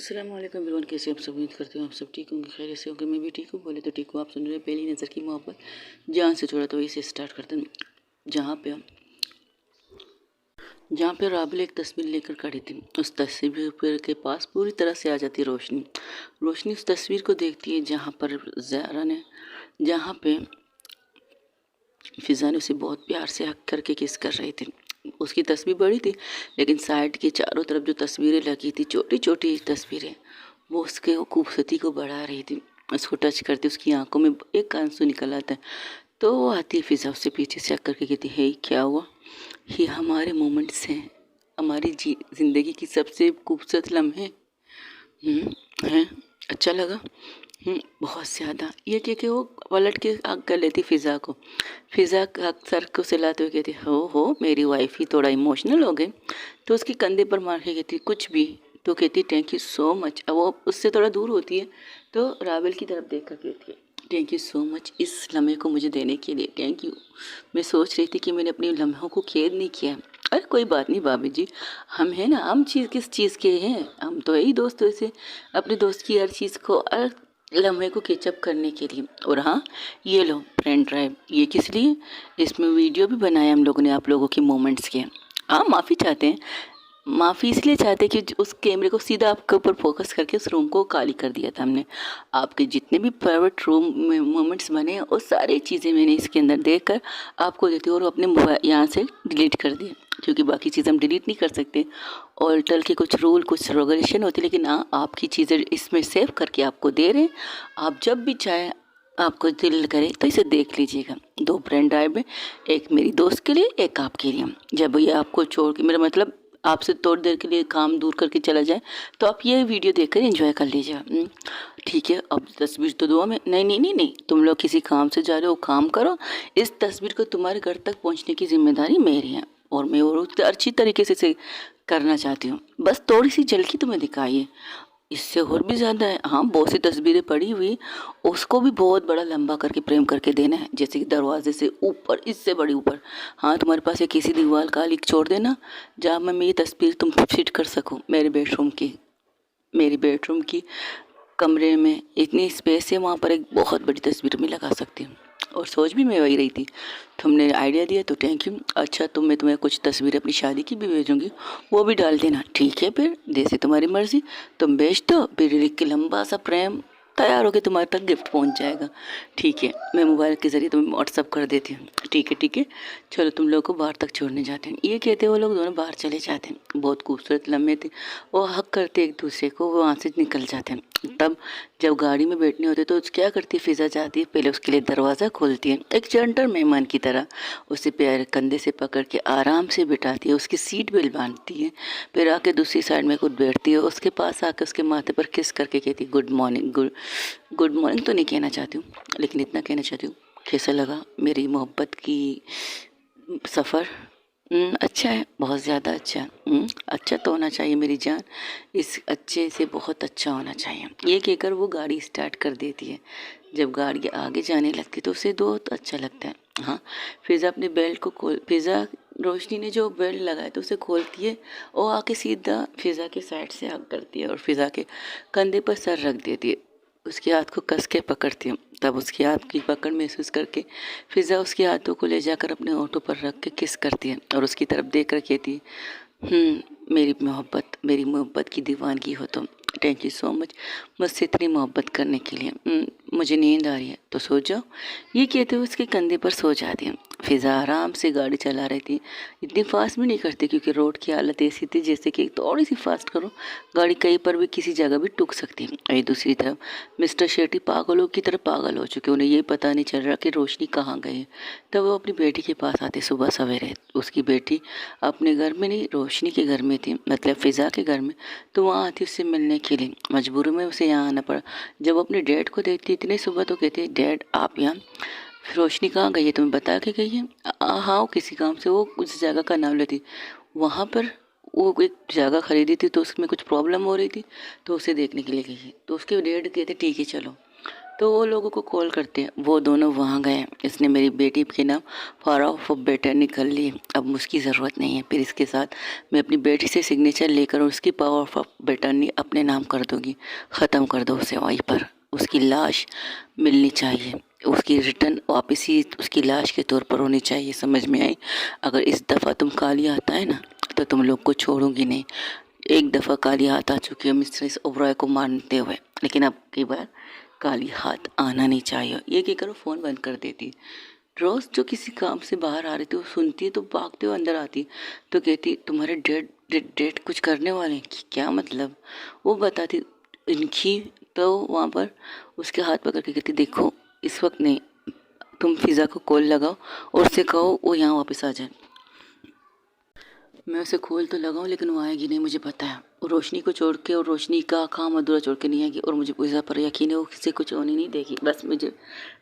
अस्सलाम वालेकुम एवरीवन, कैसे आप सब? उम्मीद करते हो आप सब ठीक होंगे, खैरियत से होंगे। मैं भी ठीक हूँ। बोले तो ठीक हूँ। आप सुन रहे हैं पहली नज़र की मोहब्बत, जान से छोड़ा। तो इसे स्टार्ट करते हैं। जहाँ पे राबिल एक तस्वीर लेकर खड़ी थी, उस तस्वीर के पास पूरी तरह से आ जाती रोशनी। रोशनी उस तस्वीर को देखती है जहाँ पे फिजा ने उसे बहुत प्यार से हक करके किस कर रही थी। उसकी तस्वीर बड़ी थी, लेकिन साइड के चारों तरफ जो तस्वीरें लगी थी, छोटी छोटी तस्वीरें, वो उसके खूबसूरती को बढ़ा रही थी। उसको टच करती उसकी आंखों में एक आंसू निकल आता है। तो वो आती है फिजा, उससे पीछे से हक करके कहती है, क्या हुआ? ये हमारे मोमेंट्स हैं, हमारी जिंदगी की सबसे खूबसूरत लम्हे हैं। अच्छा लगा। बहुत ज़्यादा। ये कह के वो पलट के हक कर लेती फ़िज़ा को। फ़िज़ा सर को सहलाते हुए कहती, हो मेरी वाइफ ही थोड़ा इमोशनल हो गई। तो उसके कंधे पर मार के कहती, कुछ भी। तो कहती, थैंक यू सो मच। अब वो उससे थोड़ा दूर होती है, तो राबिल की तरफ देख कर कहती है, थैंक यू सो मच इस लम्हे को मुझे देने के लिए, थैंक यू। मैं सोच रही थी कि मैंने अपने लम्हों को कैद नहीं किया। अरे कोई बात नहीं भाभी जी, हम हैं ना, हम किस चीज़ के हैं, हम तो यही दोस्त वैसे अपने दोस्त की हर चीज़ को लम्हे को कैचअप करने के लिए। और हाँ, ये लो पेन ड्राइव, ये किस लिए? इसमें वीडियो भी बनाया हम लोगों ने आप लोगों के मोमेंट्स के। हाँ, माफ़ी चाहते हैं। माफ़ी इसलिए चाहते हैं कि उस कैमरे को सीधा आपके ऊपर फोकस करके उस रूम को खाली कर दिया था हमने। आपके जितने भी प्राइवेट रूम में मोमेंट्स बने हैं, वो सारी चीज़ें मैंने इसके अंदर देख कर आपको देती हूँ, और अपने मोबाइल यहाँ से डिलीट कर दिए, क्योंकि बाकी चीज़ हम डिलीट नहीं कर सकते। ऑल्टर के कुछ रूल, कुछ रेगुलेशन होती है, लेकिन हाँ, आपकी चीज़ें इसमें सेव करके आपको दे रहे हैं। आप जब भी चाहें, आपको दिल करे तो इसे देख लीजिएगा। 2 पेन ड्राइव में, एक मेरी दोस्त के लिए, एक आपके लिए। जब ये आपको छोड़ के, मेरा मतलब आपसे थोड़ी देर के लिए काम दूर करके चला जाए, तो आप ये वीडियो देखकर एंजॉय कर लीजिएगा। ठीक है। अब तस्वीर तो दुआ में, नहीं नहीं नहीं नहीं, तुम लोग किसी काम से जा रहे हो, काम करो। इस तस्वीर को तुम्हारे घर तक पहुंचने की जिम्मेदारी मेरी है, और मैं और अच्छी तरीके से करना चाहती हूँ। बस थोड़ी सी झलकी तुम्हें दिखाइए, इससे और भी ज़्यादा है। हाँ, बहुत सी तस्वीरें पड़ी हुई, उसको भी बहुत बड़ा लंबा करके फ्रेम करके देना है, जैसे कि दरवाजे से ऊपर, इससे बड़ी ऊपर। हाँ, तुम्हारे पास एक किसी दीवार का लिख छोड़ देना, जहाँ मैं मेरी तस्वीर तुम फिट कर सकूँ। मेरी बेडरूम की कमरे में इतनी स्पेस है, वहाँ पर एक बहुत बड़ी तस्वीर मैं लगा सकती हूँ। और सोच भी मैं वही रही थी, तुमने आइडिया दिया तो थैंक यू। अच्छा, तो मैं तुम्हें कुछ तस्वीरें अपनी शादी की भी भेजूंगी, वो भी डाल देना। ठीक है, फिर जैसे तुम्हारी मर्जी, तुम भेज दो, फिर लिख के लंबा सा प्रेम तैयार होकर तुम्हारे तक गिफ्ट पहुंच जाएगा। ठीक है, मैं मोबाइल के ज़रिए तुम्हें व्हाट्सअप कर देती हूँ। ठीक है ठीक है, चलो तुम लोग को बाहर तक छोड़ने जाते हैं। ये कहते वो लोग दोनों बाहर चले जाते हैं। बहुत खूबसूरत लम्हे थे, वो हक करते एक दूसरे को, वो वहाँ से निकल जाते हैं। तब जब गाड़ी में बैठने होते तो क्या करती, फिजा जाती है, पहले उसके लिए दरवाज़ा खोलती है, एक जेंटल मेहमान की तरह उसे प्यारे कंधे से पकड़ के आराम से बिठाती है, उसकी सीट बेल्ट बांधती है, फिर आके दूसरी साइड में खुद बैठती है, उसके पास आके उसके माथे पर किस करके कहती है, गुड मॉर्निंग। गुड मॉर्निंग तो नहीं कहना चाहती हूँ, लेकिन इतना कहना चाहती हूँ, कैसा लगा मेरी मोहब्बत की सफ़र? अच्छा है, बहुत ज़्यादा अच्छा है। अच्छा तो होना चाहिए मेरी जान, इस अच्छे से बहुत अच्छा होना चाहिए। ये कहकर वो गाड़ी स्टार्ट कर देती है। जब गाड़ी आगे जाने लगती तो उसे बहुत अच्छा लगता है। हाँ, फिज़ा अपने बेल्ट को फिज़ा, रोशनी ने जो बेल्ट लगाया तो उसे खोलती है, और आके सीधा फिज़ा के साइड से हग करती है, और फिज़ा के कंधे पर सर रख देती है, उसके हाथ को कस के पकड़ती हूँ। तब उसके हाथ की पकड़ महसूस करके फिज़ा उसके हाथों को ले जाकर अपने होठों पर रख के किस करती है, और उसकी तरफ देख कर कहती है, मेरी मोहब्बत की दीवानगी हो तुम। थैंक यू सो मच मुझसे इतनी मोहब्बत करने के लिए। मुझे नींद आ रही है तो सो जाओ। ये कहते हुए उसके कंधे पर सो जाती है। फिज़ा आराम से गाड़ी चला रही थी, इतनी फास्ट भी नहीं करती, क्योंकि रोड की हालत ऐसी थी जैसे कि थोड़ी सी फास्ट करो गाड़ी कहीं पर भी किसी जगह भी टूक सकती है। वही दूसरी तरफ मिस्टर शेट्टी पागलों की तरह पागल हो चुके, उन्हें ये पता नहीं चल रहा कि रोशनी कहाँ गई है। तब वो अपनी बेटी के पास आते सुबह सवेरे। उसकी बेटी अपने घर में नहीं, रोशनी के घर में थी, मतलब फ़िज़ा के घर में। तो वहाँ आती उससे मिलने के लिए, मजबूरी में उसे यहाँ आना पड़ा। जब वो अपने डैड को देखती इतने सुबह तो कहती है, डैड आप यहाँ? फिर रोशनी कहाँ गई है, तुम्हें बता के गई है? हाँ, वो किसी काम से, वो उस जगह का नाम लेती, वहाँ पर वो एक जगह खरीदी थी, तो उसमें कुछ प्रॉब्लम हो रही थी, तो उसे देखने के लिए गई है। तो उसके डैड कहते ठीक है चलो। तो वो लोगों को कॉल करते हैं, वो दोनों वहाँ गए। इसने मेरी बेटी के नाम पावर ऑफ बेटर्नी कर ली। अब उसकी ज़रूरत नहीं है। फिर इसके साथ मैं अपनी बेटी से सिग्नेचर लेकर उसकी पावर ऑफ बेटर्नी अपने नाम कर दूँगी। ख़त्म कर दो उसे वहीं पर। उसकी लाश मिलनी चाहिए, उसकी रिटर्न वापसी उसकी लाश के तौर पर होनी चाहिए। समझ में आई? अगर इस दफ़ा तुम काली आता है ना तो तुम लोग को छोड़ूंगी नहीं। एक दफ़ा काली हाथ आ चुकी है मिस्ट्रेस ओबरॉय को मारते हुए, लेकिन अब की बार काली हाथ आना नहीं चाहिए। ये कहकर वो फ़ोन बंद कर देती। रोज़ जो किसी काम से बाहर आ रही थी वो सुनती है तो भागते हुए अंदर आती, तो कहती तुम्हारे डेट कुछ करने वाले हैं कि क्या मतलब? वो बताती इनकी। तो वहाँ पर उसके हाथ पकड़ के कहती देखो इस वक्त नहीं, तुम फिज़ा को कॉल लगाओ और उससे कहो वो यहाँ वापस आ जाए। मैं उसे खोल तो लगाऊं लेकिन वो आएगी नहीं, मुझे पता है। वो रोशनी को छोड़ के और रोशनी का काम अधूरा छोड़ के नहीं आएगी। और मुझे पिज़्ज़ा पर यकीन है वो किसी कुछ होने नहीं देगी। बस मुझे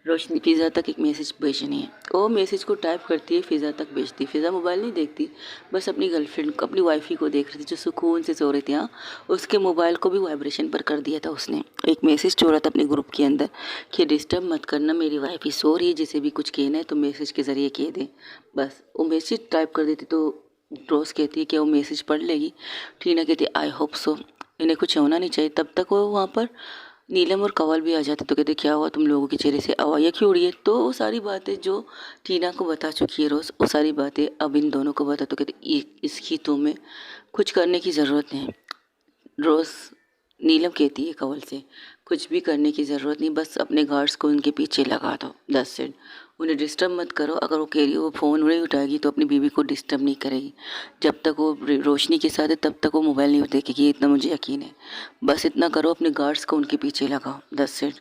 रोशनी पिज़्ज़ा तक एक मैसेज भेजनी है। वो मैसेज को टाइप करती है, फ़िज़ा तक भेजती। फ़िज़ा मोबाइल नहीं देखती, बस अपनी गर्लफ्रेंड को, अपनी वाइफ़ी को देख रही थी जो सुकून से सो रही थी। हाँ, उसके मोबाइल को भी वाइब्रेशन पर कर दिया था उसने। एक मैसेज छोड़ा था अपने ग्रुप के अंदर कि डिस्टर्ब मत करना, मेरी वाइफ़ी सो रही है, जिसे भी कुछ कहना है तो मैसेज के ज़रिए कह दे। बस वो मैसेज टाइप कर देती तो रोज़ कहती है कि वो मैसेज पढ़ लेगी। टीना कहती है आई होप सो, इन्हें कुछ होना नहीं चाहिए। तब तक वो वहाँ पर नीलम और कंवल भी आ जाते तो कहते क्या हुआ, तुम लोगों के चेहरे से आवाज़ क्यों उड़ी है? तो वो सारी बातें जो टीना को बता चुकी है रोज़, वो सारी बातें अब इन दोनों को बता। तो कहते इसकी तुम्हें कुछ करने की ज़रूरत नहीं। रोज़ नीलम कहती है कंवल से कुछ भी करने की ज़रूरत नहीं, बस अपने गार्ड्स को उनके पीछे लगा दो, दैट्स सेड। उन्हें डिस्टर्ब मत करो। अगर वो कह रही है वो फ़ोन नहीं उठाएगी तो अपनी बीवी को डिस्टर्ब नहीं करेगी। जब तक वो रोशनी के साथ है तब तक वो मोबाइल नहीं देखेगी, ये इतना मुझे यकीन है। बस इतना करो, अपने गार्ड्स को उनके पीछे लगाओ, दैट्स सेड।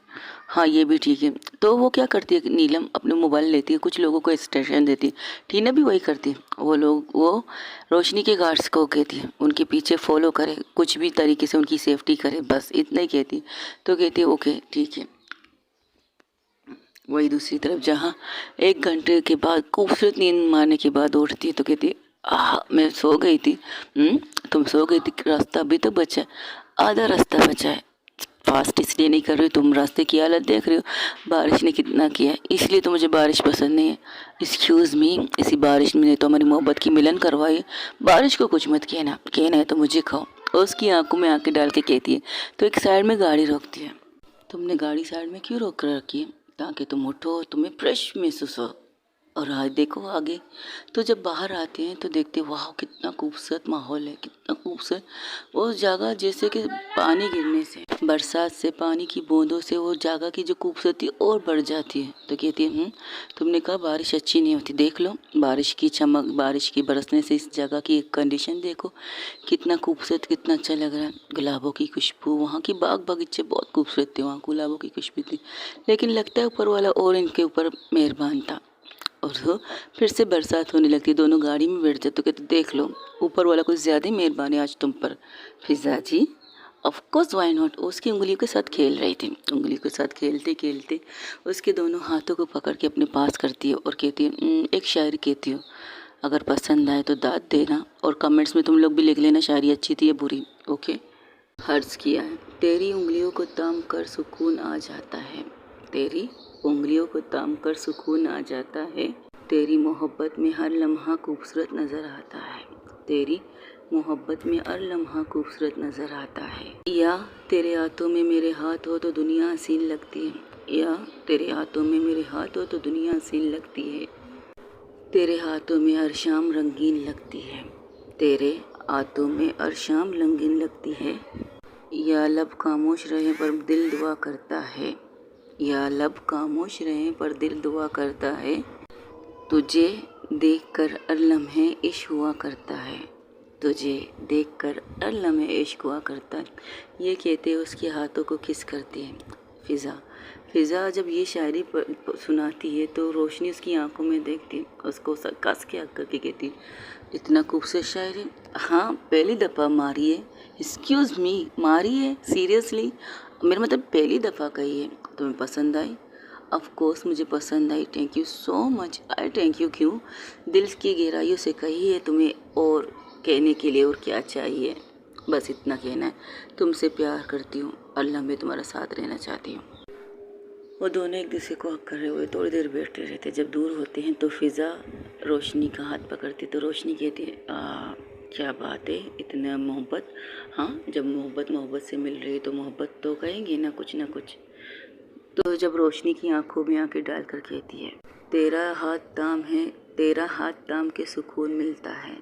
हाँ ये भी ठीक है। तो वो क्या करती है, नीलम अपने मोबाइल लेती है, कुछ लोगों को इंस्ट्रक्शन देती है। टीना भी वही करती है। वो रोशनी के गार्ड्स को कहती है उनके पीछे फॉलो करे, कुछ भी तरीके से उनकी सेफ्टी करे, बस इतना ही कहती। तो कहती है ओके ठीक है। वही दूसरी तरफ जहाँ 1 घंटे के बाद खूबसूरत नींद मारने के बाद उठती है तो कहती मैं सो गई थी। तुम सो गई थी, रास्ता अभी तो बचा है, आधा रास्ता बचा है। फास्ट इसलिए नहीं कर रही, तुम रास्ते की हालत देख रही हो, बारिश ने कितना किया है, इसलिए तो मुझे बारिश पसंद नहीं है। एक्सक्यूज़ मी, इसी बारिश ने तो हमारी मोहब्बत की मिलन करवाई है, बारिश को कुछ मत कहना है तो मुझे खाओ। और उसकी आंखों में आंखें डाल के कहती है। तो एक साइड में गाड़ी रोकती है। तुमने गाड़ी साइड में क्यों रोक कर रखी है? ताकि तुम उठो, तुम्हें फ्रेश महसूस हो। और आज देखो आगे। तो जब बाहर आते हैं तो देखते वाह कितना खूबसूरत माहौल है, कितना खूबसूरत। वो जगह जैसे कि पानी गिरने से, बरसात से, पानी की बूंदों से वो जगह की जो खूबसूरती और बढ़ जाती है। तो कहती है तुमने कहा बारिश अच्छी नहीं होती, देख लो बारिश की चमक, बारिश की बरसने से इस जगह की कंडीशन देखो कितना खूबसूरत, कितना अच्छा लग रहा है। गुलाबों की खुशबू, वहाँ की बाग बगीचे बहुत खूबसूरत थे, वहाँ गुलाबों की खुशबू थी। लेकिन लगता है ऊपर वाला और इनके ऊपर मेहरबान था। और तो फिर से बरसात होने लगती, दोनों गाड़ी में बैठ जाते तो कहते देख लो ऊपर वाला कुछ ज़्यादा ही मेहरबान है आज तुम पर। फिज़ा जी ऑफ कोर्स व्हाई नॉट। उसकी उंगलियों के साथ खेल रही थी, उंगलियों के साथ खेलते खेलते उसके दोनों हाथों को पकड़ के अपने पास करती है और कहती है एक शायरी कहती हो, अगर पसंद आए तो दाद देना और कमेंट्स में तुम लोग भी लिख लेना शायरी अच्छी थी या बुरी। ओके। हर्ज किया है। तेरी उंगलियों को ताम कर सुकून आ जाता है, तेरी उंगलियों को ताम कर सुकून आ जाता है, तेरी मोहब्बत में हर लम्हा खूबसूरत नज़र आता है, तेरी मोहब्बत में हर लम्हा खूबसूरत नज़र आता है। या तेरे हाथों में मेरे हाथ हो तो दुनिया हसीन लगती है, या तेरे हाथों में मेरे हाथ हो तो दुनिया हसीन लगती है, तेरे हाथों में हर शाम रंगीन लगती है, तेरे हाथों में हर शाम रंगीन लगती है। या लब खामोश रहे पर दिल दुआ करता है, या लब खामोश रहे पर दिल दुआ करता है, तुझे देखकर हर लम्हे इश्क हुआ करता है, तुझे देखकर हर लम्हे इश्क हुआ करता है। ये कहते उसके हाथों को किस करती है फ़िज़ा। फ़िज़ा जब ये शायरी सुनाती है तो रोशनी उसकी आंखों में देखती, उसको कस के हक करके कहती इतना खूबसूरत शायरी, हाँ पहली दफ़ा मारी है, एक्सक्यूज़ मी मारी है सीरियसली, मेरा मतलब पहली दफ़ा कही है। तुम्हें पसंद आई? ऑफ कोर्स मुझे पसंद आई, thank you so much. I thank you क्यों, दिल की गहराइयों से कही है तुम्हें और कहने के लिए और क्या चाहिए, बस इतना कहना है। तुमसे प्यार करती हूँ, अल्लाह में तुम्हारा साथ रहना चाहती हूँ। वो दोनों एक दूसरे को हक कर रहे हुए थोड़ी देर बैठे रहते। जब दूर होते हैं तो फ़िज़ा रोशनी का हाथ पकड़ती तो रोशनी कहती है क्या बात है, इतना मोहब्बत। हाँ, जब मोहब्बत से मिल रही है तो मोहब्बत तो कहेंगे ना कुछ। तो जब रोशनी की आंखों में आंखें डालकर कहती है, तेरा हाथ थाम है, तेरा हाथ थाम के सुकून मिलता है,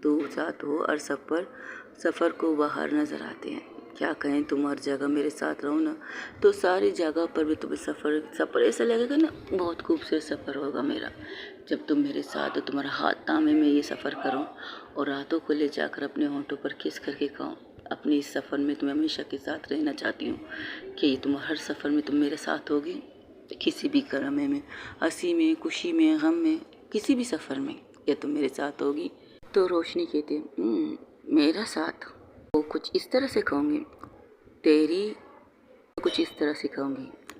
तू साथ हो और सफ़र को बाहर नज़र आते हैं। क्या कहें, तुम हर जगह मेरे साथ रहो ना तो सारी जगह पर भी तुम्हें सफ़र ऐसा लगेगा ना, बहुत खूबसूरत सफ़र होगा मेरा। जब तुम मेरे साथ हो, तुम्हारा हाथ थामे मैं ये सफ़र करूं और रातों को ले जाकर अपने होंठों पर किस करके कहूँ, अपने इस सफ़र में तुम्हें हमेशा के साथ रहना चाहती हूँ कि तुम हर सफ़र में तुम मेरे साथ होगी, किसी भी करमे में, हंसी में, खुशी में, गम में, किसी भी सफ़र में या तुम मेरे साथ होगी। तो रोशनी कहती है मेरा साथ। वो कुछ इस तरह से कहूँगी,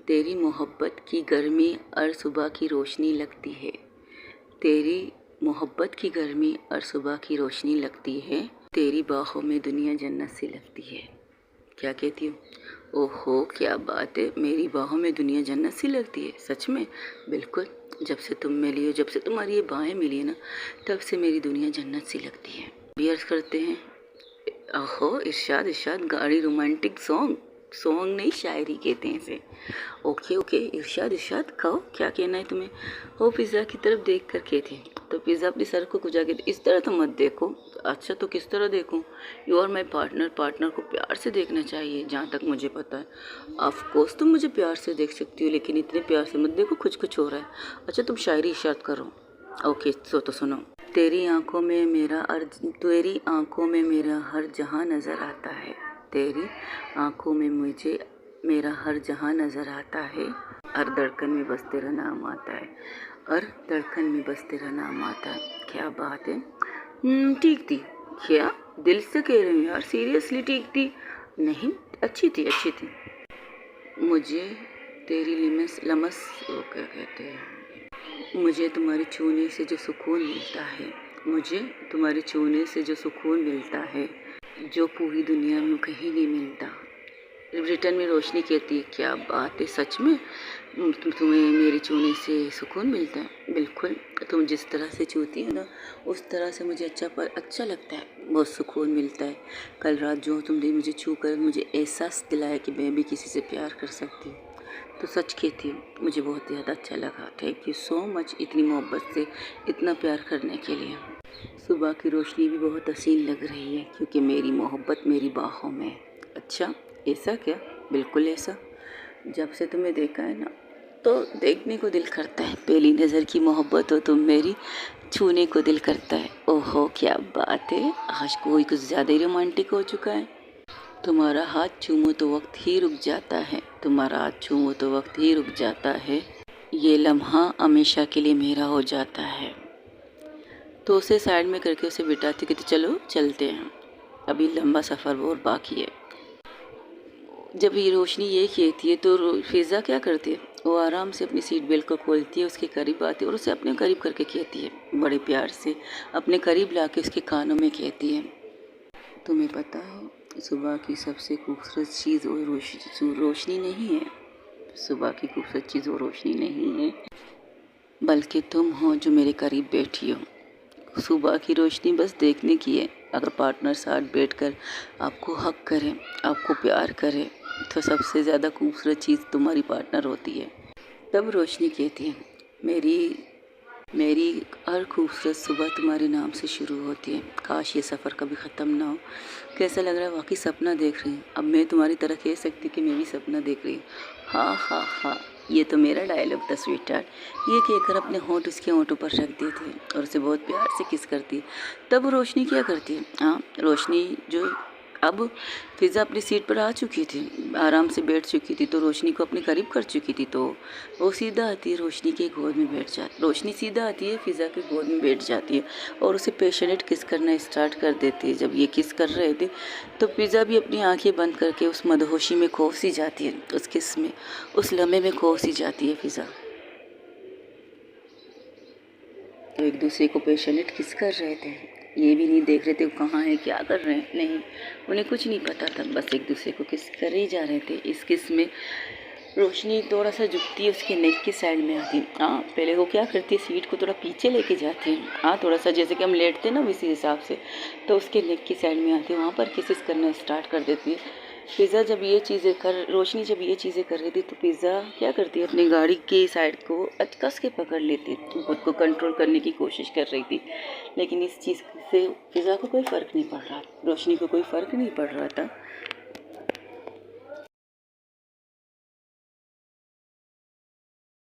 तेरी मोहब्बत की गर्मी और सुबह की रोशनी लगती है, तेरी मोहब्बत की गर्मी और सुबह की रोशनी लगती है, तेरी बाहों में दुनिया जन्नत सी लगती है। क्या कहती हूँ? ओहो क्या बात है, मेरी बाहों में दुनिया जन्नत सी लगती है। सच में? बिल्कुल, जब से तुम मिली हो, जब से तुम्हारी ये बाहें मिली है ना, तब से मेरी दुनिया जन्नत सी लगती है। भी अर्ज करते हैं, ओहो इरशाद गाड़ी रोमांटिक सॉन्ग नहीं, शायरी कहते हैं इसे। ओके इरशाद कहो, क्या कहना है तुम्हें? वो पिज़्ज़ा की तरफ देख कर कहती है। तो पिज़्ज़ा अपने सर को खुजा के, इस तरह तो मत देखो। अच्छा तो किस तरह देखूं? यू आर माई पार्टनर को प्यार से देखना चाहिए, जहाँ तक मुझे पता है। ऑफ कोर्स तुम मुझे प्यार से देख सकती हो, लेकिन इतने प्यार से मत देखो, कुछ हो रहा है। अच्छा तुम शायरी इरशाद करो। ओके तो सुनो। तेरी आंखों में मेरा हर जहां नज़र आता है, तेरी आंखों में मुझे मेरा हर जहां नज़र आता है, हर धड़कन में बस तेरा नाम आता है, क्या बात है। ठीक थी क्या? दिल से कह रही हूँ यार, सीरियसली ठीक थी? नहीं, अच्छी थी। मुझे तेरी लमस वो क्या कहते हैं, मुझे तुम्हारे छूने से जो सुकून मिलता है, जो पूरी दुनिया में कहीं नहीं मिलता। रिटर्न में रोशनी कहती है, क्या बात है, सच में तुम्हें मेरे छूने से सुकून मिलता है? बिल्कुल, तुम जिस तरह से छूती हो ना, उस तरह से मुझे अच्छा लगता है, बहुत सुकून मिलता है। कल रात जो तुमने मुझे छू कर मुझे एहसास दिलाया कि मैं भी किसी से प्यार कर सकती हूँ, तो सच कहती हूँ, मुझे बहुत ज़्यादा अच्छा लगा। थैंक यू सो मच इतनी मोहब्बत से इतना प्यार करने के लिए। सुबह की रोशनी भी बहुत हसीन लग रही है, क्योंकि मेरी मोहब्बत मेरी बाहों में। अच्छा ऐसा क्या? बिल्कुल ऐसा। जब से तुम्हें देखा है ना, तो देखने को दिल करता है, पहली नज़र की मोहब्बत हो तुम मेरी, छूने को दिल करता है। ओहो क्या बात है, आज कोई कुछ ज़्यादा ही रोमांटिक हो चुका है। तुम्हारा हाथ छूमो तो वक्त ही रुक जाता है, ये लम्हा हमेशा के लिए मेरा हो जाता है। तो उसे साइड में करके उसे बिठाती कि चलो चलते हैं, अभी लंबा सफ़र और बाकी है। जब ये रोशनी ये कहती है तो फिज़ा क्या करती है, वो आराम से अपनी सीट बेल्ट को खोलती है, उसके करीब आती है और उसे अपने करीब करके कहती है, बड़े प्यार से अपने करीब ला के उसके कानों में कहती है, तुम्हें पता है सुबह की सबसे खूबसूरत चीज़ वो रोशनी नहीं है, सुबह की खूबसूरत चीज़ वो रोशनी नहीं है, बल्कि तुम हो जो मेरे करीब बैठी हो। सुबह की रोशनी बस देखने की है, अगर पार्टनर साथ बैठकर आपको हक करे, आपको प्यार करे, तो सबसे ज़्यादा खूबसूरत चीज़ तुम्हारी पार्टनर होती है। तब रोशनी कहती है, मेरी हर खूबसूरत सुबह तुम्हारे नाम से शुरू होती है, काश ये सफ़र कभी ख़त्म ना हो। कैसा लग रहा है? वाकई सपना देख रही हूँ। अब मैं तुम्हारी तरह कह सकती कि मैं भी सपना देख रही हूँ। हाँ, ये तो मेरा डायलॉग था स्वीटहार्ट। ये कहकर अपने होंठ उसके होंठों पर रख देती है और उसे बहुत प्यार से किस करती है। तब रोशनी क्या करती है? हाँ, रोशनी जो अब फिज़ा अपनी सीट पर आ चुकी थी, आराम से बैठ चुकी थी, तो रोशनी को अपने करीब कर चुकी थी, तो वो सीधा आती है रोशनी के गोद में बैठ जाती, रोशनी सीधा आती है फिज़ा के गोद में बैठ जाती है और उसे पैशनेट किस करना स्टार्ट कर देती है। जब ये किस कर रहे थे तो फिज़ा भी अपनी आंखें बंद करके उस मदहोशी में खो सी जाती है, उस किस में, उस लम्हे में खो सी जाती है फिज़ा। तो एक दूसरे को पैशनेट किस कर रहे थे, ये भी नहीं देख रहे थे कहाँ है, क्या कर रहे हैं, नहीं, उन्हें कुछ नहीं पता था, बस एक दूसरे को किस कर ही जा रहे थे। इस किस में रोशनी थोड़ा सा झुकती है, उसके नेक की साइड में आती है। हाँ, पहले वो क्या करती है, सीट को थोड़ा पीछे लेके जाती है। हाँ, थोड़ा सा जैसे कि हम लेटते हैं ना इसी हिसाब से, तो उसके नेक की साइड में आती है, वहाँ पर किसेस करना स्टार्ट कर देती है। पिज़्ज़ा जब ये चीज़ें कर रोशनी जब ये चीज़ें कर रही थी, तो पिज़्ज़ा क्या करती है, अपनी गाड़ी की साइड को कस के पकड़ लेती है, खुद को कंट्रोल करने की कोशिश कर रही थी। लेकिन इस चीज़ से पिज़्ज़ा को कोई फ़र्क नहीं पड़ रहा, रोशनी को कोई फ़र्क नहीं पड़ रहा था।